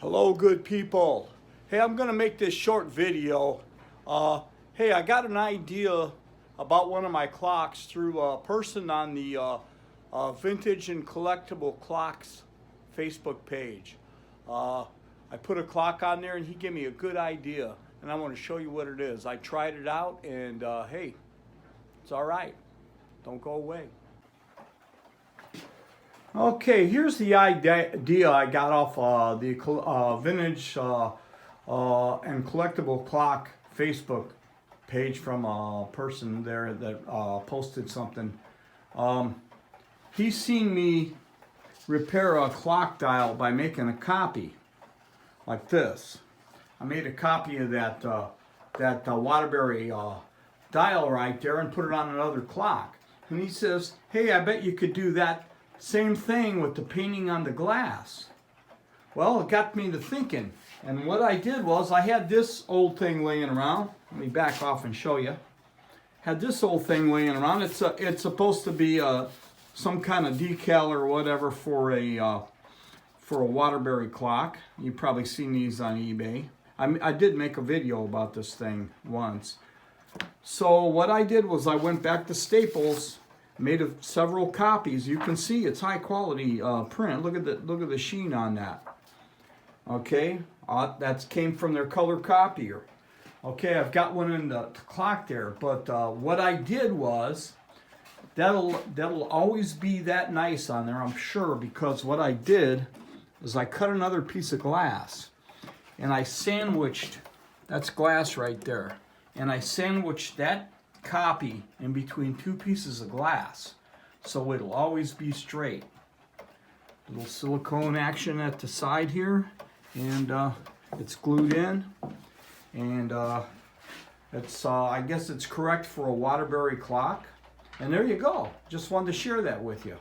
Hello, good people. Hey, I'm gonna make this short video. Hey, I got an idea about one of my clocks through a person on the Vintage and Collectible Clocks Facebook page. I put a clock on there and he gave me a good idea, and I want to show you what it is. I tried it out and hey, it's all right. Don't go away. Okay, here's the idea I got off the Vintage and Collectible Clock Facebook page from a person there that posted something. He's seen me repair a clock dial by making a copy like this. I made a copy of that Waterbury dial right there and put it on another clock. And he says, hey, I bet you could do that same thing with the painting on the glass. Well, it got me to thinking, and what I did was I had this old thing laying around. Let me back off and show you. Had this old thing laying around. It's supposed to be some kind of decal or whatever for a Waterbury clock. You've probably seen these on eBay. I did make a video about this thing once. So what I did was I went back to Staples, made of several copies. You can see it's high quality print. Look at the sheen on that. Okay, that came from their color copier. Okay, I've got one in the clock there. But what I did was that'll always be that nice on there, I'm sure, because what I did is I cut another piece of glass and I sandwiched. That's glass right there, and I sandwiched that copy in between two pieces of glass, so it'll always be straight. Little silicone action at the side here, and it's glued in, and it's I guess it's correct for a Waterbury clock. And there you go. Just wanted to share that with you.